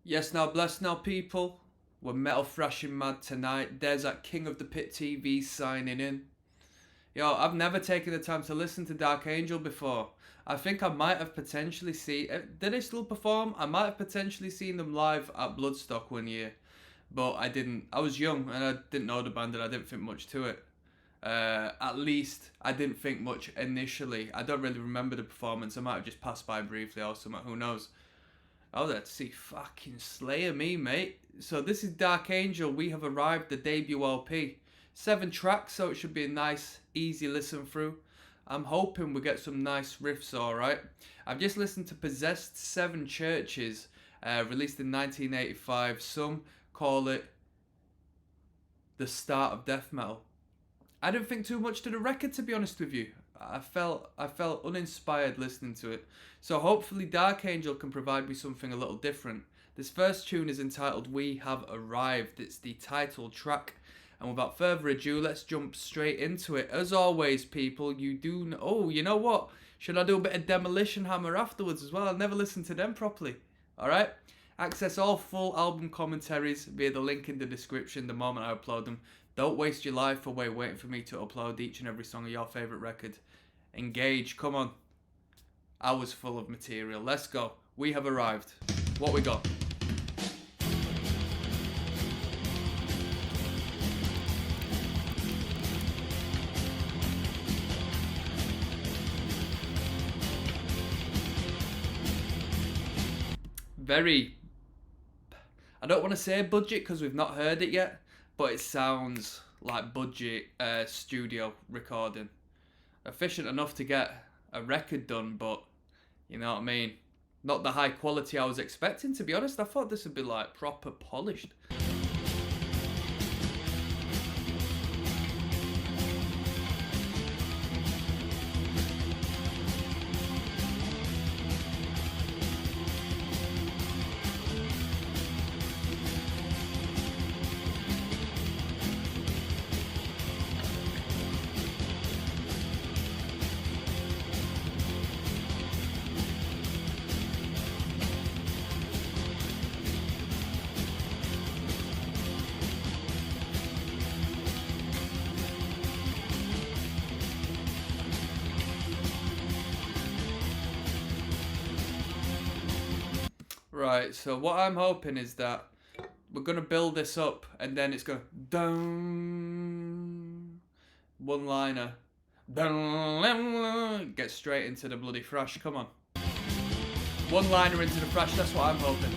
Yes, now bless now, people. We're metal thrashing mad tonight. There's that King of the Pit TV signing in. Yo, I've never taken the time to listen to Dark Angel before. I think I might have potentially seen. Did they still perform? I might have potentially seen them live at Bloodstock one year, but I didn't. I was young and I didn't know the band and I didn't think much to it. At least I didn't think much initially. I don't really remember the performance. I might have just passed by briefly or something. Who knows? I was there to see fucking Slayer me, mate. So this is Dark Angel. We have arrived, the debut LP. 7 tracks, so it should be a nice, easy listen through. I'm hoping we get some nice riffs, alright. I've just listened to Possessed 7 Churches, released in 1985. Some call it the start of death metal. I didn't think too much to the record, to be honest with you. I felt uninspired listening to it. So hopefully Dark Angel can provide me something a little different. This first tune is entitled We Have Arrived. It's the title track. And without further ado, let's jump straight into it. As always, people, you do know... Oh, you know what? Should I do a bit of Demolition Hammer afterwards as well? I've never listened to them properly. Alright? Access all full album commentaries via the link in the description the moment I upload them. Don't waste your life away waiting for me to upload each and every song of your favourite record. Engage, come on. Hours full of material. Let's go. We have arrived. What we got? Very... I don't want to say budget because we've not heard it yet, but it sounds like budget studio recording. Efficient enough to get a record done, but you know what I mean? Not the high quality I was expecting, to be honest. I thought this would be like proper polished. Right, so what I'm hoping is that we're going to build this up and then it's going to down one liner, down, get straight into the bloody thrash. Come on, one liner into the thrash, that's what I'm hoping.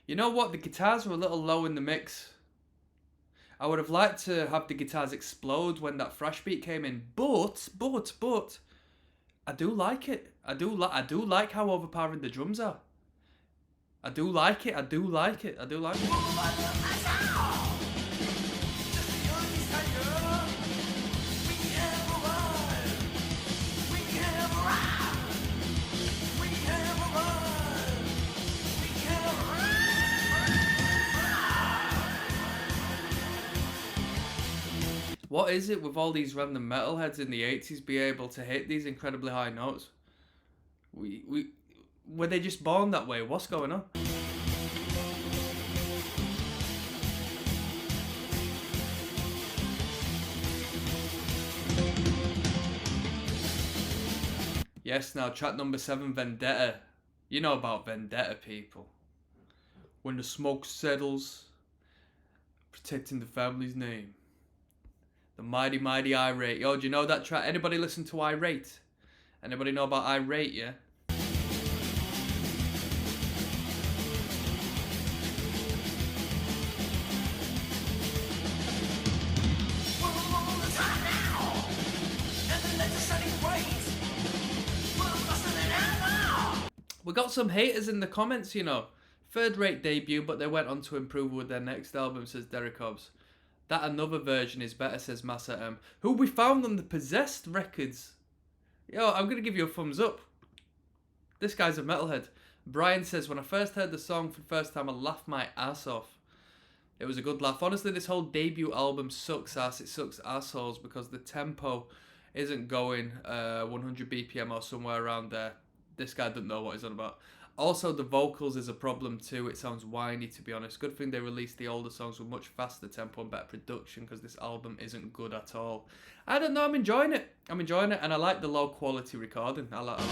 You know what? The guitars were a little low in the mix. I would have liked to have the guitars explode when that thrash beat came in, but I do like it. I do like how overpowering the drums are. I do like it. What is it with all these random metalheads in the 80s be able to hit these incredibly high notes? Were they just born that way? What's going on? Yes, now track number 7, Vendetta. You know about Vendetta, people. When the smoke settles, protecting the family's name. The mighty, mighty Irate. Yo, do you know that track? Anybody listen to Irate? Anybody know about Irate, yeah? We got some haters in the comments, you know. Third-rate debut, but they went on to improve with their next album, says Derek Hobbs. That another version is better, says Massa M. Who we found on the Possessed records. Yo, I'm going to give you a thumbs up. This guy's a metalhead. Brian says, when I first heard the song for the first time, I laughed my ass off. It was a good laugh. Honestly, this whole debut album sucks ass. It sucks assholes because the tempo isn't going 100 BPM or somewhere around there. This guy doesn't know what he's on about. Also, the vocals is a problem too. It sounds whiny, to be honest. Good thing they released the older songs with much faster tempo and better production, because this album isn't good at all. I don't know, I'm enjoying it. I'm enjoying it, and I like the low quality recording. I like it.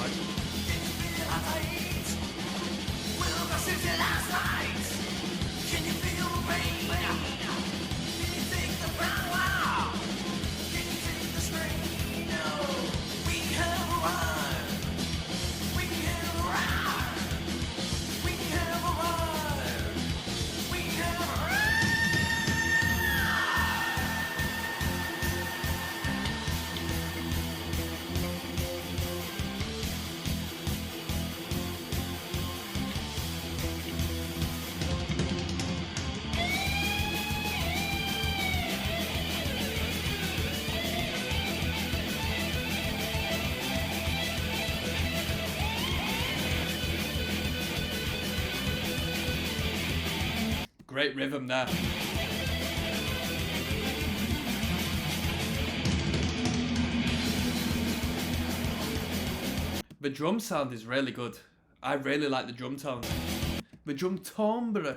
Great rhythm there. The drum sound is really good. I really like the drum tone. The drum timbre.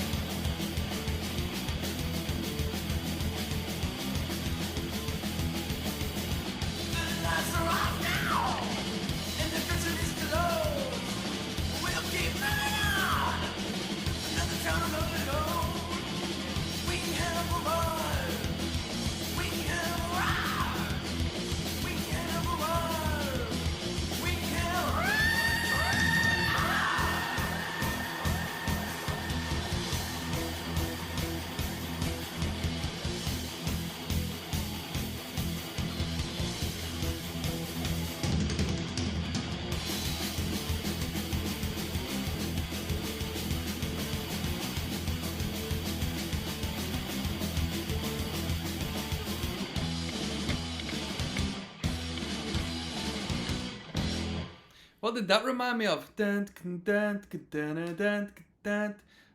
What did that remind me of? That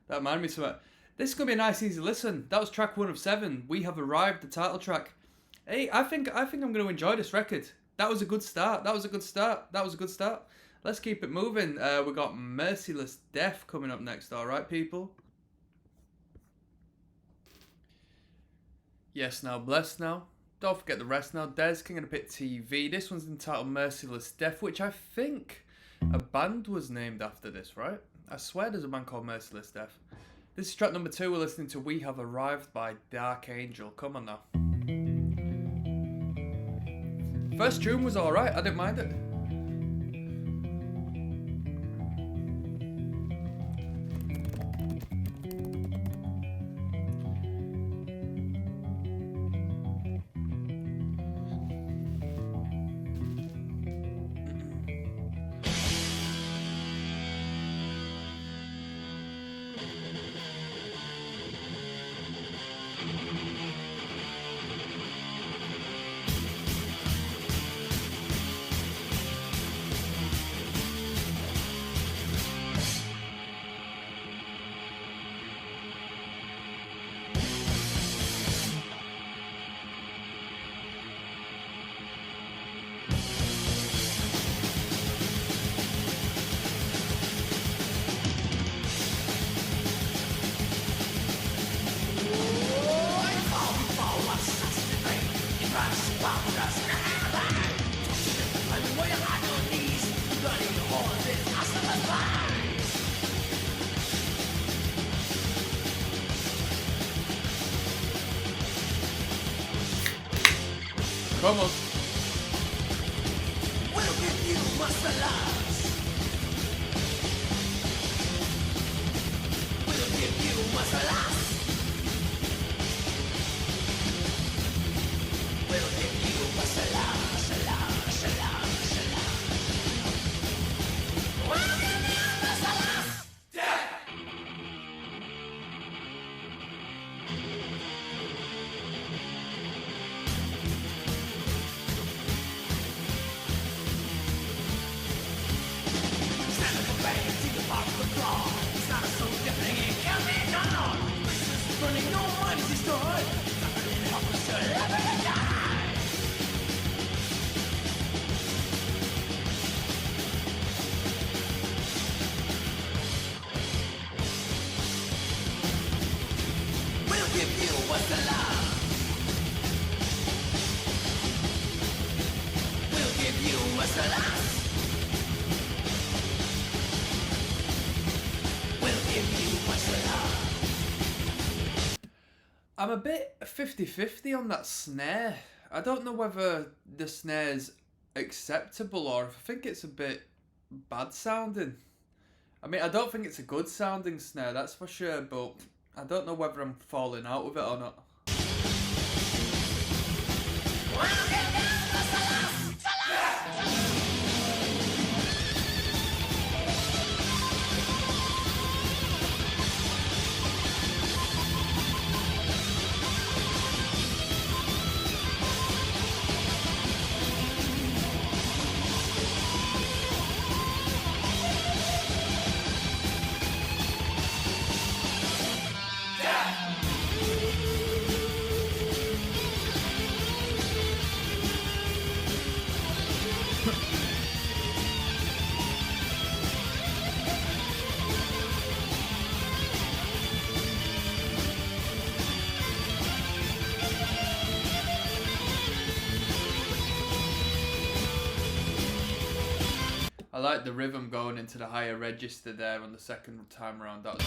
reminded me of something. This is going to be a nice easy listen. That was track 1 of 7. We Have Arrived, the title track. Hey, I think I'm going to enjoy this record. That was a good start. Let's keep it moving. We got Merciless Death coming up next, alright people? Yes Now, Blessed Now. Don't forget the rest now. Des, King of the Pit TV. This one's entitled Merciless Death, which I think a band was named after this, right? I swear there's a band called Merciless Death. This is track number 2. We're listening to We Have Arrived by Dark Angel. Come on now. First tune was alright. I didn't mind it. Vamos. We'll give you masalas. We'll give you masalas. We'll give you masalas, salas, salas, salas. We'll give you masalas. running, your mind is destroyed. Suffering and helpless, you're never gonna die. We'll give you what's alive. We'll give you what's alive. We'll give you what's alive. I'm a bit 50-50 on that snare. I don't know whether the snare's acceptable or if I think it's a bit bad sounding. I mean, I don't think it's a good sounding snare, that's for sure, but I don't know whether I'm falling out with it or not. I like the rhythm going into the higher register there on the second time around. That was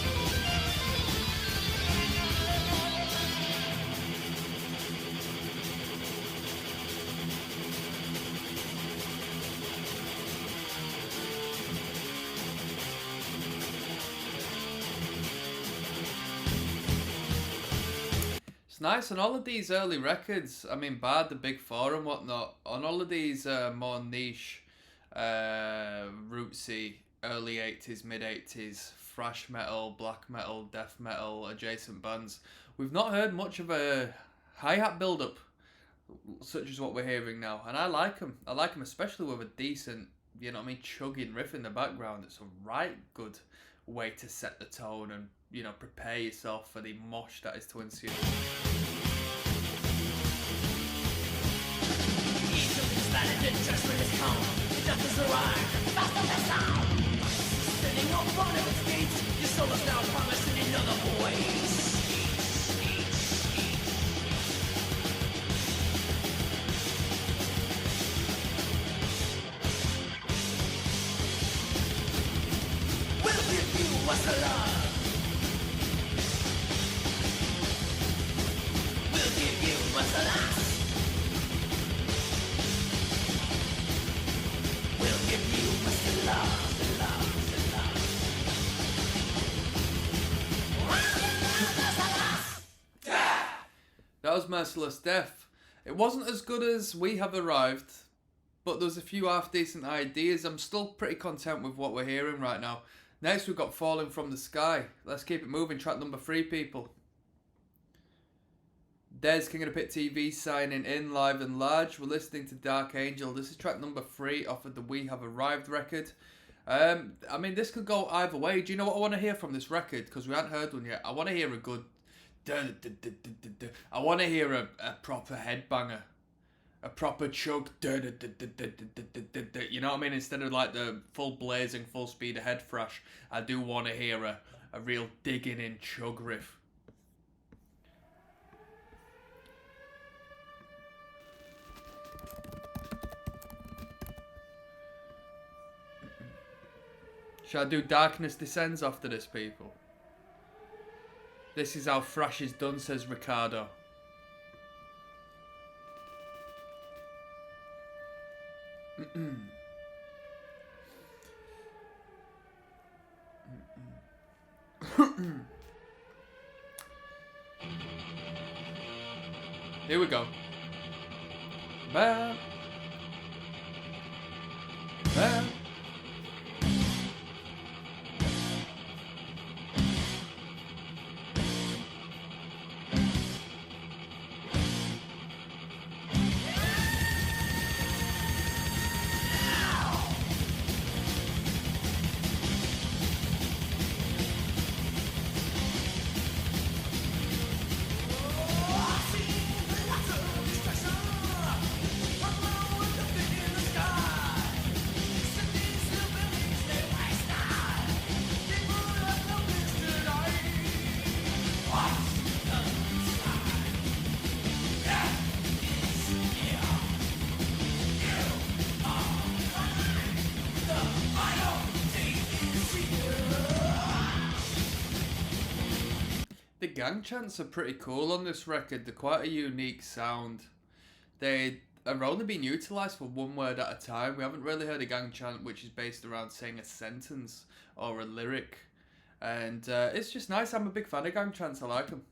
it's nice on all of these early records. I mean, Bad, the Big Four and whatnot. On all of these more niche, rootsy, early 80s, mid 80s, thrash metal, black metal, death metal, adjacent bands, we've not heard much of a hi-hat build-up such as what we're hearing now, and I like them. I like them especially with a decent, you know what I mean, chugging riff in the background. It's a right good way to set the tone and, you know, prepare yourself for the mosh that is to ensue. Judgment is come, justice arrived, fast as the sound. Sitting on one of its gates, your soul is now promised in another voice. We'll give you what's alive. We'll give you what's alive. That was Merciless Death. It wasn't as good as We Have Arrived, but there's a few half-decent ideas. I'm still pretty content with what we're hearing right now. Next we've got Falling From the Sky. Let's keep it moving. Track number 3, people. Dez, King of the Pit TV, signing in live and large. We're listening to Dark Angel. This is track number 3 off of the We Have Arrived record. I mean, this could go either way. Do you know what I want to hear from this record? Because we haven't heard one yet. I want to hear a good... I want to hear a proper headbanger. A proper chug. You know what I mean? Instead of like the full blazing, full speed ahead thrash, I do want to hear a real digging in chug riff. Shall I do Darkness Descends after this, people? This is how thrash is done, says Ricardo. Here we go. Bam. Bam. gang chants are pretty cool on this record. They're quite a unique sound. They are only being utilised for one word at a time. We haven't really heard a gang chant which is based around saying a sentence or a lyric. And it's just nice. I'm a big fan of gang chants. I like them.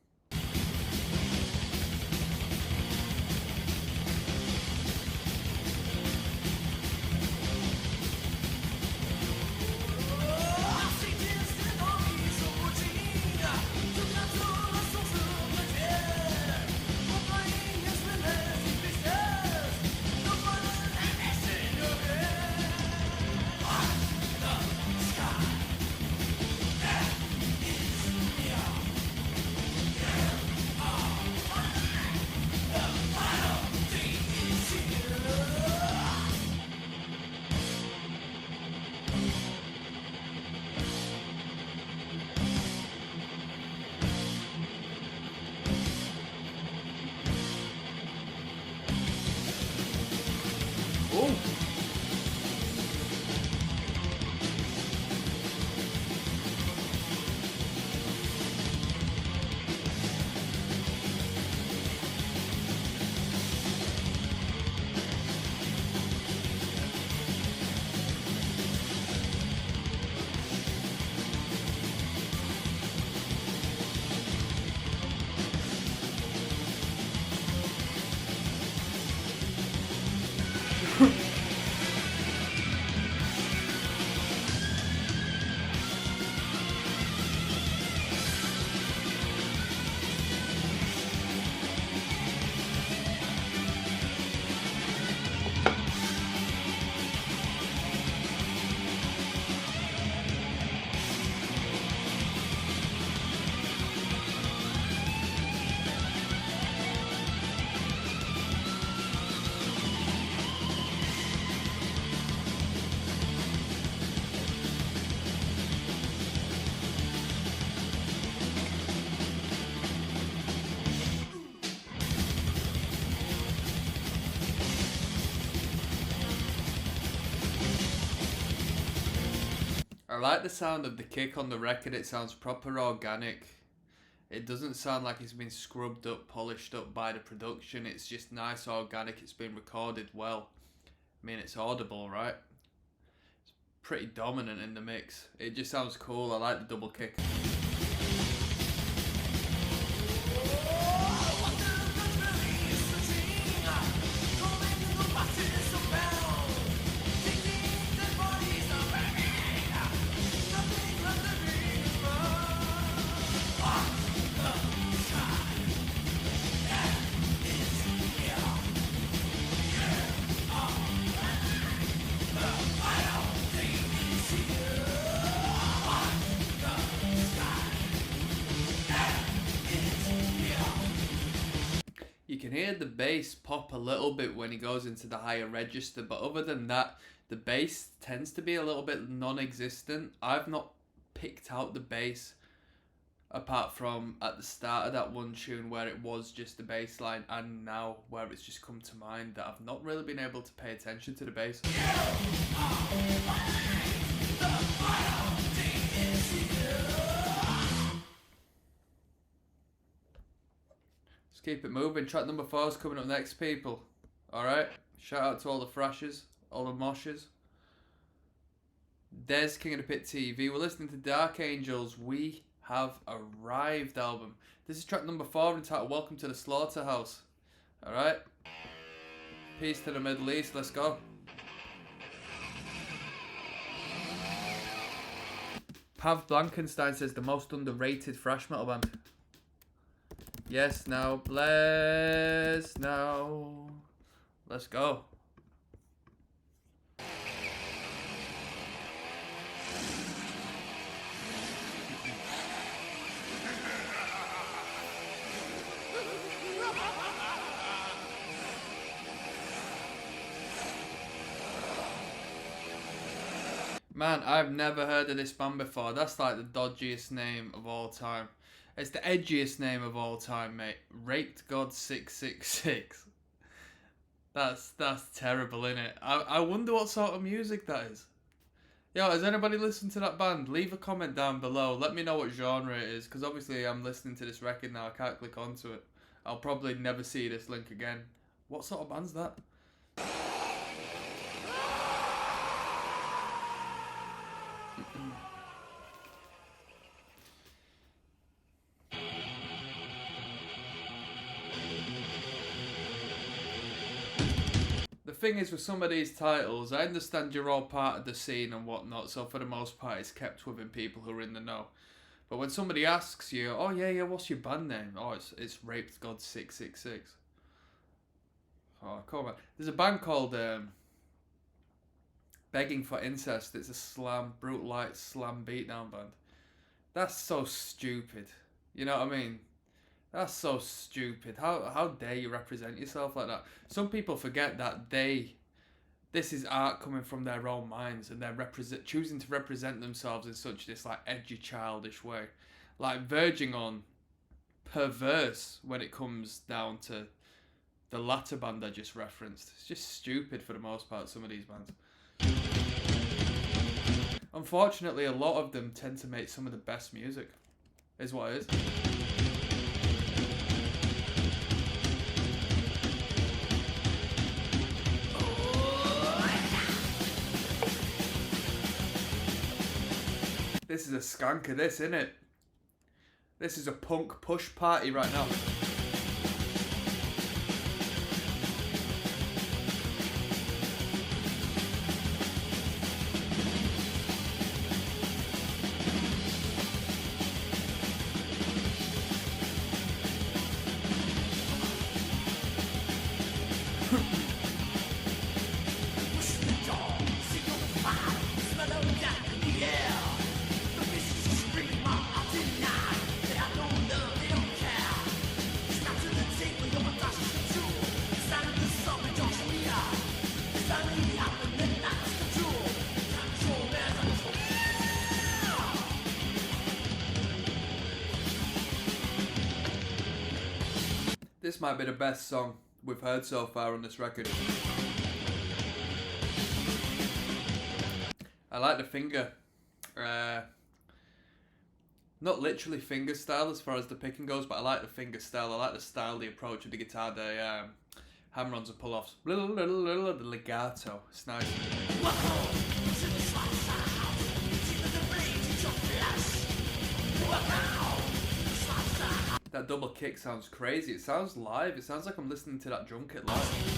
I like the sound of the kick on the record. It sounds proper organic. It doesn't sound like it's been scrubbed up, polished up by the production. It's just nice, organic. It's been recorded well. I mean, it's audible, right? It's pretty dominant in the mix. It just sounds cool. I like the double kick. You can hear the bass pop a little bit when he goes into the higher register, but other than that, the bass tends to be a little bit non-existent. I've not picked out the bass apart from at the start of that one tune where it was just the bass line, and now where it's just come to mind that I've not really been able to pay attention to the bass. Let's keep it moving. Track number 4 is coming up next, people. Alright? Shout out to all the thrashers, all the moshes. Des, King of the Pit TV. We're listening to Dark Angels' We Have Arrived album. This is track number 4 entitled Welcome to the Slaughterhouse. Alright? Peace to the Middle East. Let's go. Pav Blankenstein says the most underrated thrash metal band. Yes, now, bless now. Let's go. Man, I've never heard of this band before. That's like the dodgiest name of all time. It's the edgiest name of all time, mate. Raped God 666. That's terrible, innit? I wonder what sort of music that is. Yo, has anybody listened to that band? Leave a comment down below. Let me know what genre it is, because obviously I'm listening to this record now. I can't click onto it. I'll probably never see this link again. What sort of band's that? The thing is with some of these titles, I understand you're all part of the scene and whatnot, so for the most part it's kept within people who are in the know. But when somebody asks you, oh yeah, what's your band name? Oh, it's Raped God 666. Oh, come on. There's a band called Begging for Incest. It's a slam, brutal light slam beatdown band. That's so stupid. You know what I mean? That's so stupid. How dare you represent yourself like that? Some people forget that this is art coming from their own minds, and they're choosing to represent themselves in such this like edgy, childish way, like verging on perverse when it comes down to the latter band I just referenced. It's just stupid for the most part. Some of these bands. Unfortunately, a lot of them tend to make some of the best music. Is what it is. This is a skanker, this, isn't it? This is a punk push party right now. This might be the best song we've heard so far on this record. I like the finger. Not literally finger style as far as the picking goes, but I like the finger style. I like the style, the approach of the guitar, the hammer-ons and pull-offs. The legato. It's nice. That double kick sounds crazy. It sounds live. It sounds like I'm listening to that drum kit live.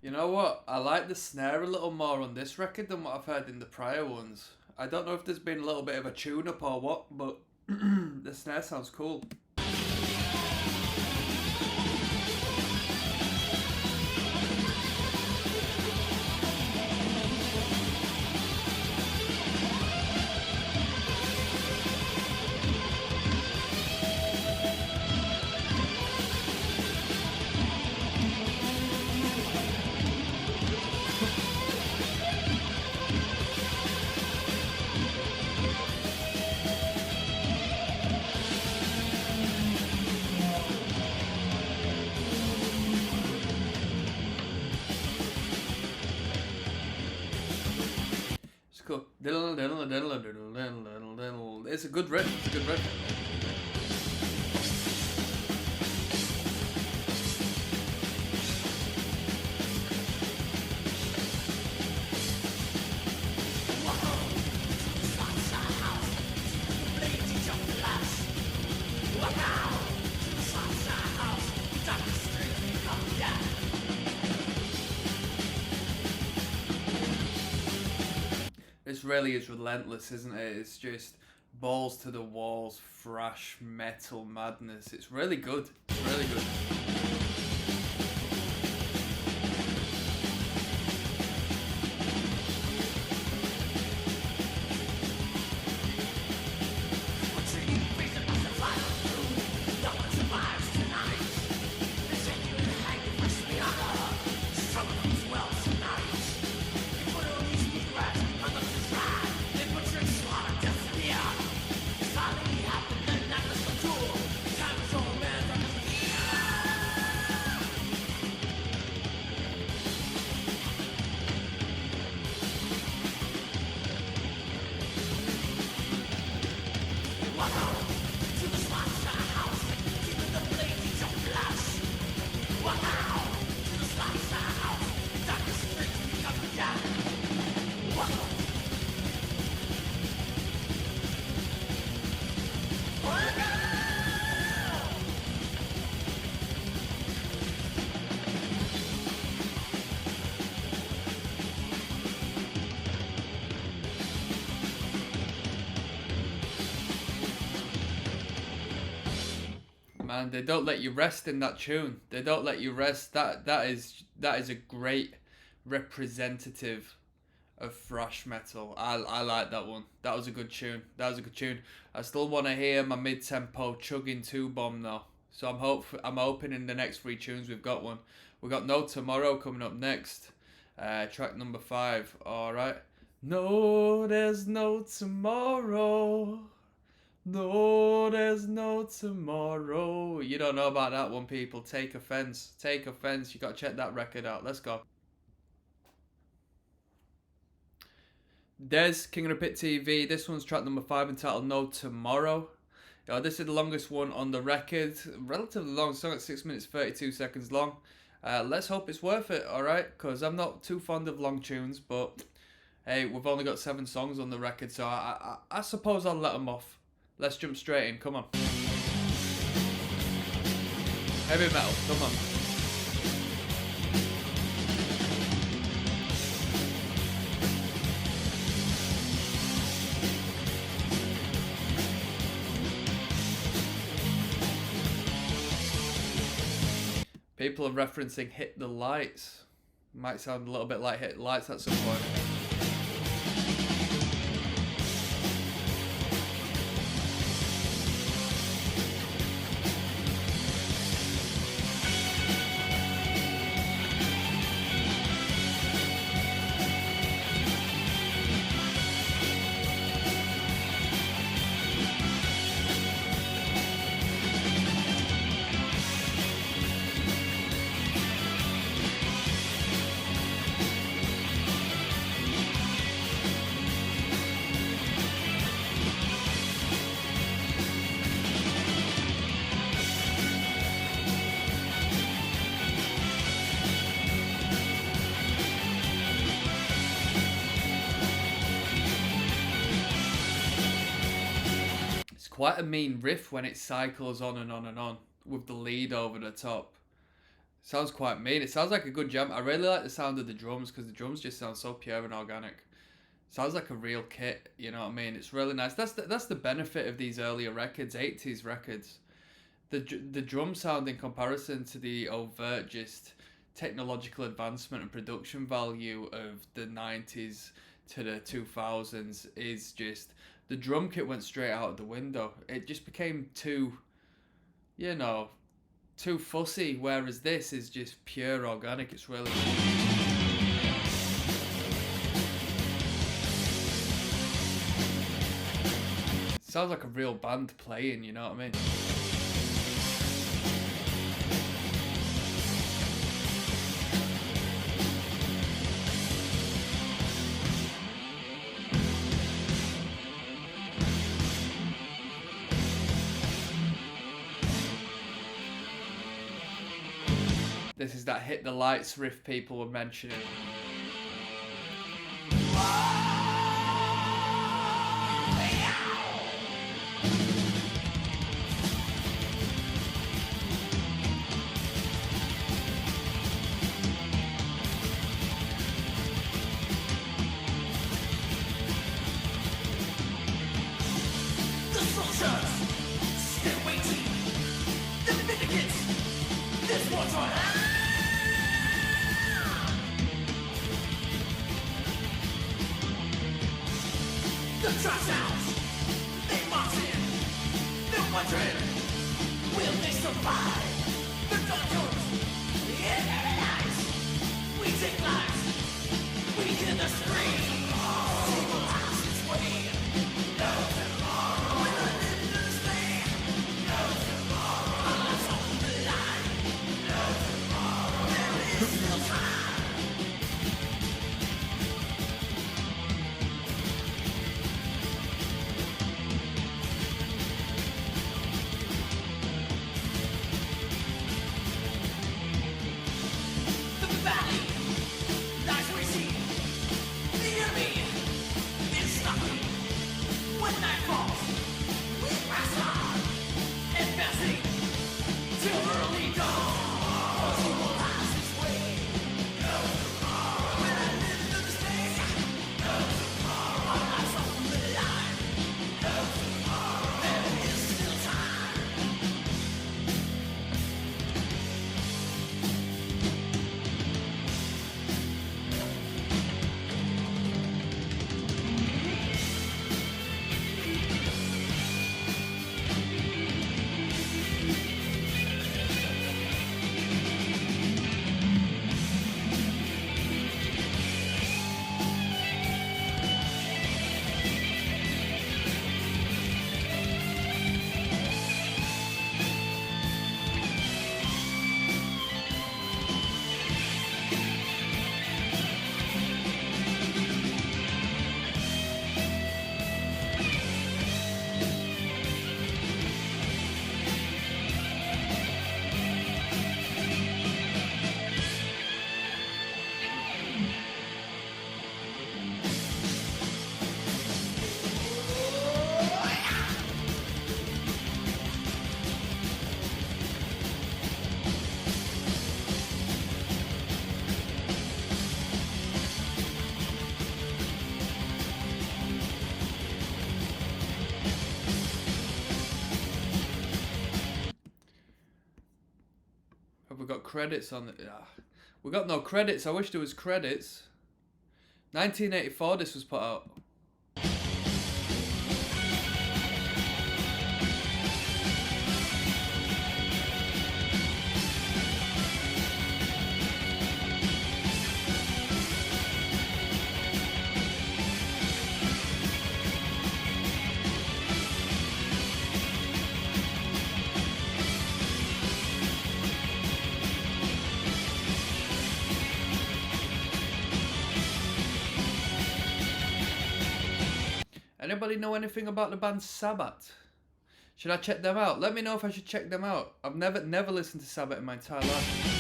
You know what? I like the snare a little more on this record than what I've heard in the prior ones. I don't know if there's been a little bit of a tune-up or what, but the snare sounds cool. Cool. It's a good riff. It's a good riff. really is relentless, isn't it? It's just balls to the walls, thrash metal madness. It's really good. It's really good. Man, they don't let you rest in that tune. They don't let you rest. That is a great representative of thrash metal. I like that one. That was a good tune. That was a good tune. I still want to hear my mid tempo chugging 2-bomb though. So I'm hoping in the next 3 tunes we've got one. We got No Tomorrow coming up next. Track number 5. All right. No, there's no tomorrow. No, there's no tomorrow. You don't know about that one, people. Take offense. Take offense. You gotta check that record out. Let's go. Des, King of the Pit TV. This one's track number 5 entitled No Tomorrow. This is the longest one on the record. Relatively long song at 6 minutes 32 seconds long. Let's hope it's worth it, alright? Because I'm not too fond of long tunes, but hey, we've only got 7 songs on the record, so I suppose I'll let them off. Let's jump straight in, come on. Heavy metal, come on. People are referencing Hit the Lights. Might sound a little bit like Hit the Lights at some point. Quite a mean riff when it cycles on and on and on with the lead over the top. Sounds quite mean. It sounds like a good jam. I really like the sound of the drums because the drums just sound so pure and organic. Sounds like a real kit, you know what I mean? It's really nice. That's the benefit of these earlier records, 80s records. The drum sound in comparison to the overt just technological advancement and production value of the 90s to the 2000s is just... The drum kit went straight out the window. It just became too, too fussy, whereas this is just pure organic. It's really... Sounds like a real band playing, you know what I mean? This is that Hit the Lights riff people were mentioning. The soldiers still waiting. The vindicants, this one's on. The trash house, they march in. They're wondering, will they survive? The gun comes in every night. We take lives, we hear the scream. Evil has its way. No tomorrow. We're living in this thing. No tomorrow. Our lives on the line. No tomorrow. There is still time. The valley lies racing. The enemy is stopping. When night falls, we press on, advancing till early dawn. Cause evil has its way. No tomorrow. We're living in this thing. No tomorrow. Our lives on the line. No tomorrow. There is still time. Have we got credits on it? We got no credits. I wish there was credits. 1984 this was put out. Anybody know anything about the band Sabbath? Should I check them out? Let me know if I should check them out. I've never listened to Sabbath in my entire life.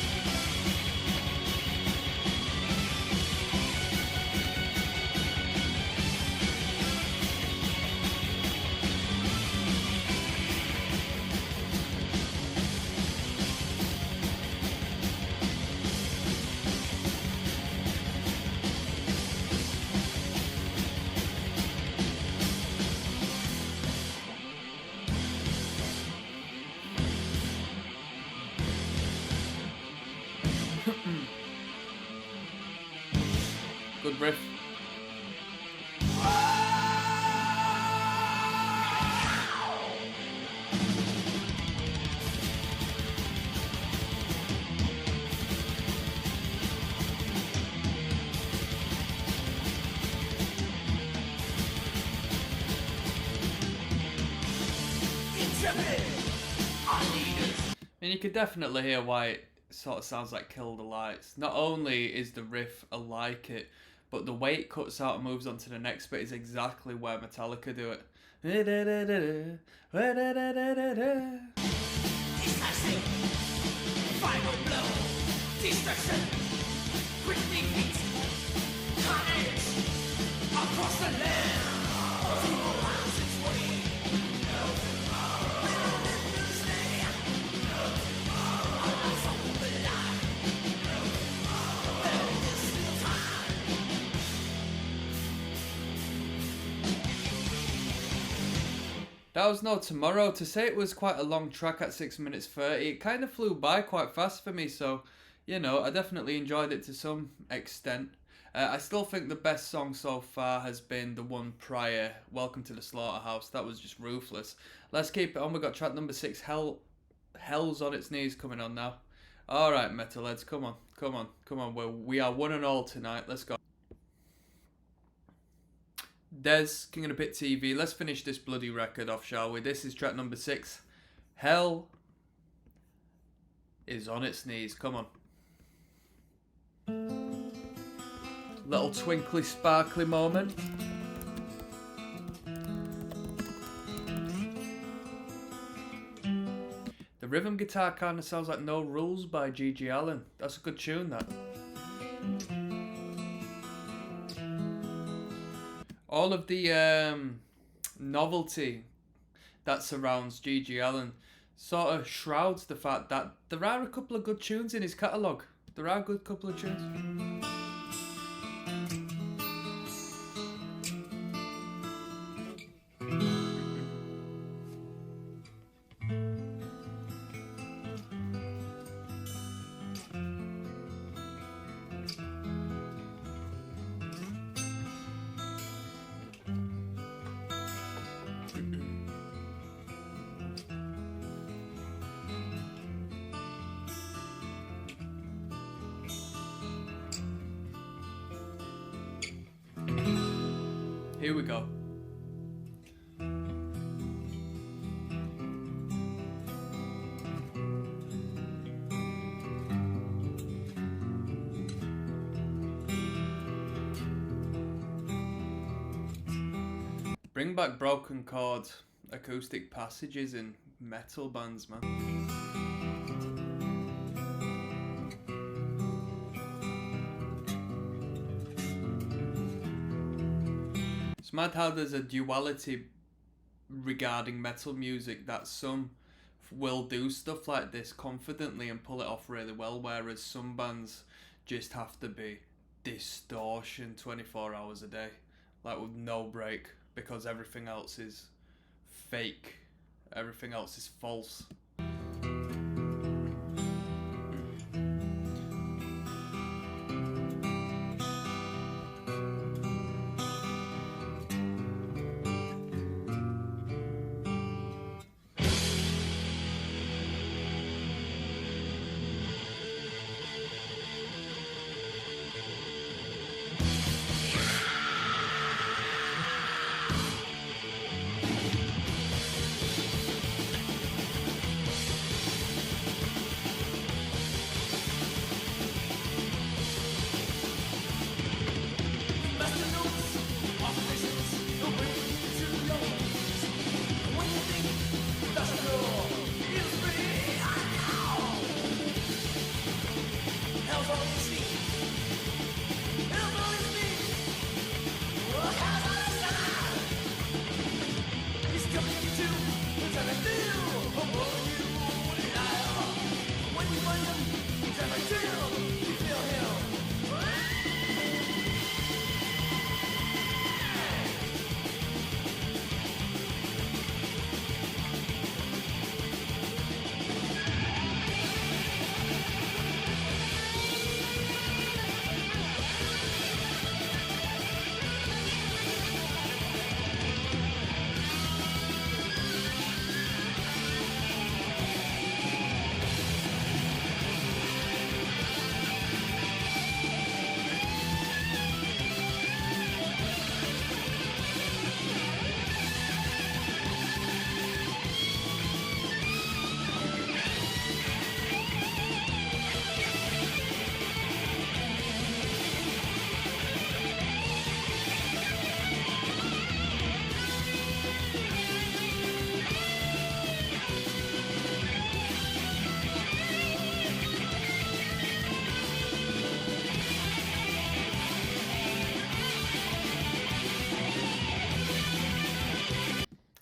Good riff. I mean, you could definitely hear why it sort of sounds like Kill the Lights. Not only is the riff like it, but the way it cuts out and moves on to the next bit is exactly where Metallica do it. Destruction, final blow, destruction, quickly beat, carnage, across the land, evil has its way, no tomorrow, we'll live to stay, no tomorrow, our lives on the line, no tomorrow, there is still time. That was No Tomorrow. To say it was quite a long track at 6 minutes 30, it kind of flew by quite fast for me, so, you know, I definitely enjoyed it to some extent. I still think the best song so far has been the one prior, Welcome to the Slaughterhouse. That was just ruthless. Let's keep it on. We got track number 6, Hell's on Its Knees, coming on now. Alright, metalheads, come on, come on, come on. We are 1-1 tonight. Let's go. Dez, King of the Pit TV. Let's finish this bloody record off, shall we? This is track number 6. Hell is on its knees. Come on. Little twinkly, sparkly moment. The rhythm guitar kind of sounds like No Rules by G.G. Allen. That's a good tune, that. All of the novelty that surrounds G.G. Allen sort of shrouds the fact that there are a couple of good tunes in his catalogue. There are a good couple of tunes. Here we go. Bring back broken chord acoustic passages in metal bands, man. It's mad how there's a duality regarding metal music, that some will do stuff like this confidently and pull it off really well, whereas some bands just have to be distortion 24 hours a day, like with no break, because everything else is fake, everything else is false.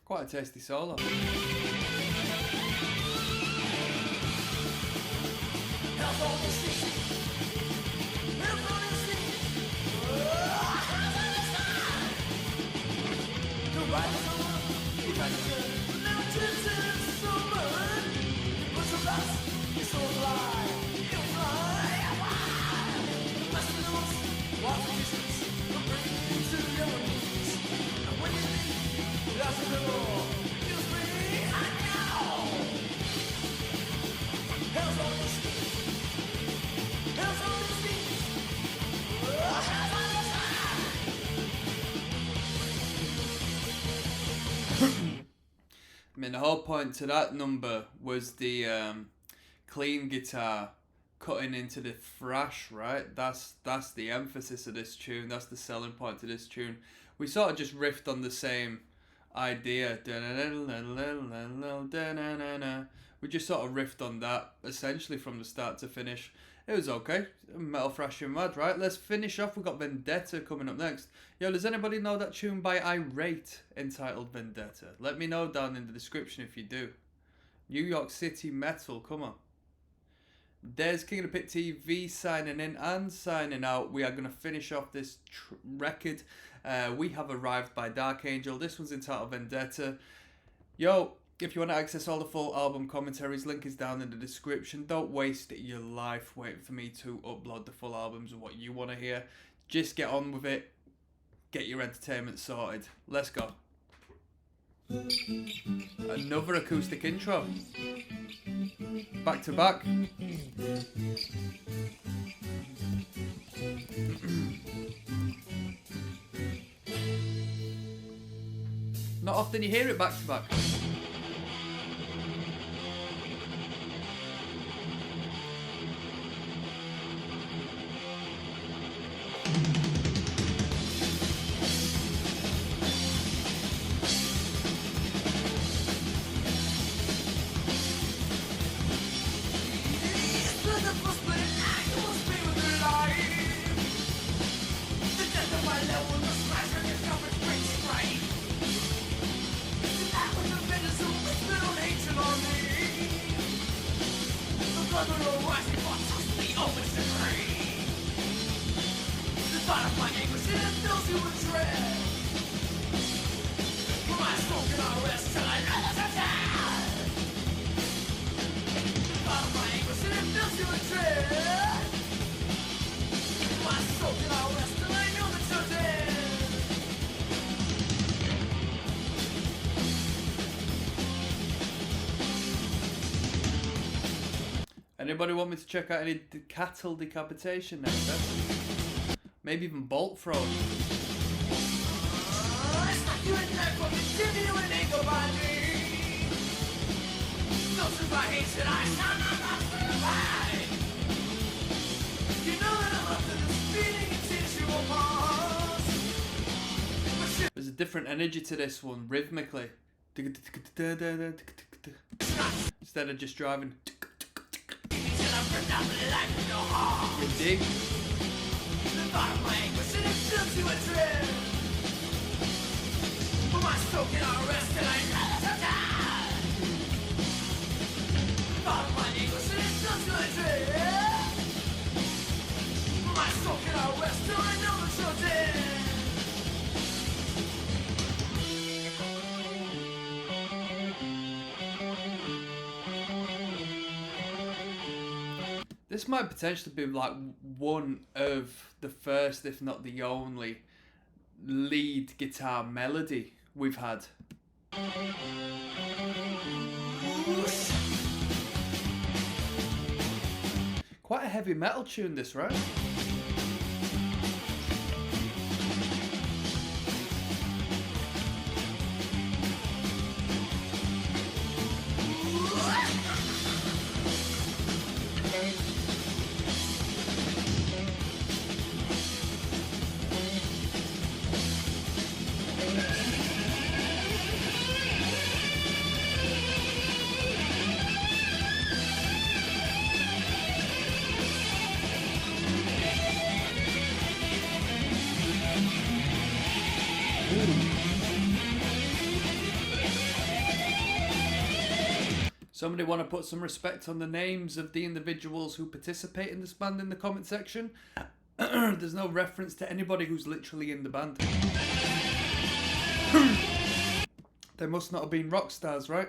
Quite a tasty solo. The I mean, the whole point to that number was the clean guitar cutting into the thrash, right? That's the emphasis of this tune. That's the selling point to this tune. We sort of just riffed on the same idea. We just sort of riffed on that essentially from the start to finish. It was okay. Metal thrashing mad, right? Let's finish off. We've got Vendetta coming up next. Yo, does anybody know that tune by Irate entitled Vendetta? Let me know down in the description if you do. New York City metal, come on. There's King of the Pit TV signing in and signing out. We are going to finish off this record. We have arrived by Dark Angel. This one's entitled Vendetta. Yo, if you want to access all the full album commentaries, link is down in the description. Don't waste your life waiting for me to upload the full albums of what you want to hear. Just get on with it. Get your entertainment sorted. Let's go. Another acoustic intro. Back to back. Not often you hear it back to back. Anybody want me to check out any cattle decapitation next time? Maybe even bolt throw. There's a different energy to this one, rhythmically. Instead of just driving. You dig? The bottom of my anguish and it fills you a dread. But my stroke and I rest and I never die. The bottom of my anguish and it fills you a dread. But my stroke and I rest till I know that you're dead. This might potentially be like one of the first, if not the only, lead guitar melody we've had. Quite a heavy metal tune this, right? Somebody want to put some respect on the names of the individuals who participate in this band in the comment section? There's no reference to anybody who's literally in the band. They must not have been rock stars, right?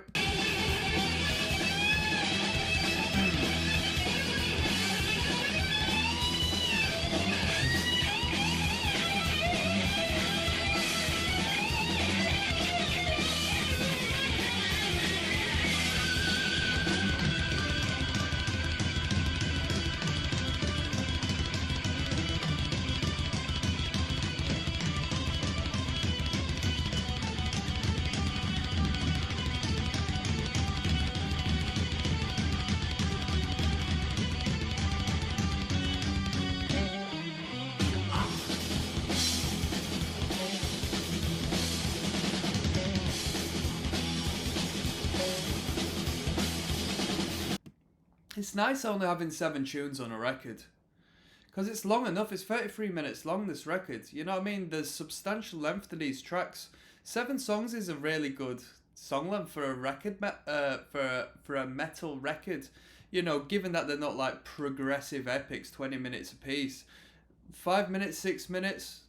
It's nice only having 7 tunes on a record. Because it's long enough. It's 33 minutes long, this record. You know what I mean? There's substantial length to these tracks. 7 songs is a really good song length for a record, for a metal record. You know, given that they're not like progressive epics, 20 minutes apiece. 5 minutes, 6 minutes,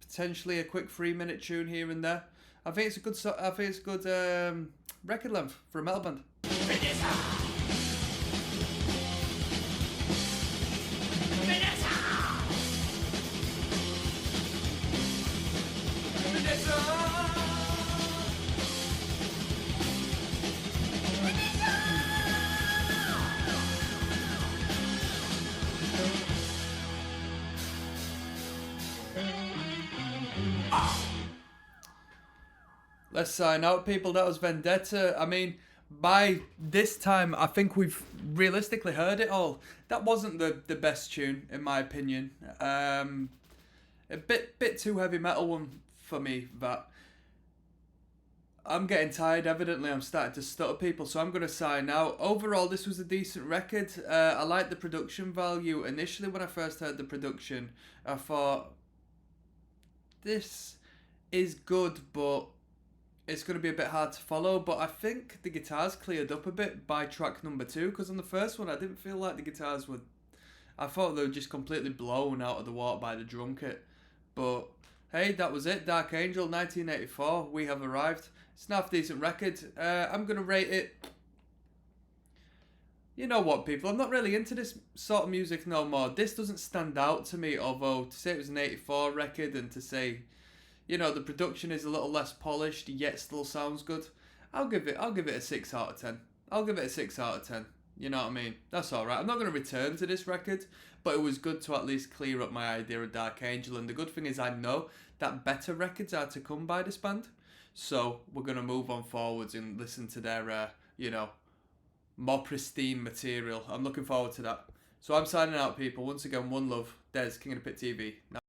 potentially a quick 3-minute tune here and there. I think it's a good. I think it's a good record length for a metal band. Let's sign out, people. That was Vendetta. I mean, by this time, I think we've realistically heard it all. That wasn't the best tune, in my opinion. A bit too heavy metal one for me, that. I'm getting tired, evidently. I'm starting to stutter, people, so I'm going to sign out. Overall, this was a decent record. I liked the production value. Initially, when I first heard the production, I thought, this is good, but it's going to be a bit hard to follow. But I think the guitars cleared up a bit by track number 2, because on the first one, I didn't feel like the guitars were... I thought they were just completely blown out of the water by the drum kit. But hey, that was it. Dark Angel, 1984. We have arrived. It's a half decent record. I'm going to rate it... You know what, people? I'm not really into this sort of music no more. This doesn't stand out to me, although to say it was an 84 record and to say, you know, the production is a little less polished, yet still sounds good. I'll give it a 6 out of 10. I'll give it a 6 out of 10. You know what I mean? That's alright. I'm not going to return to this record, but it was good to at least clear up my idea of Dark Angel. And the good thing is I know that better records are to come by this band. So we're going to move on forwards and listen to their, you know, more pristine material. I'm looking forward to that. So I'm signing out, people. Once again, one love. Des, King of the Pit TV.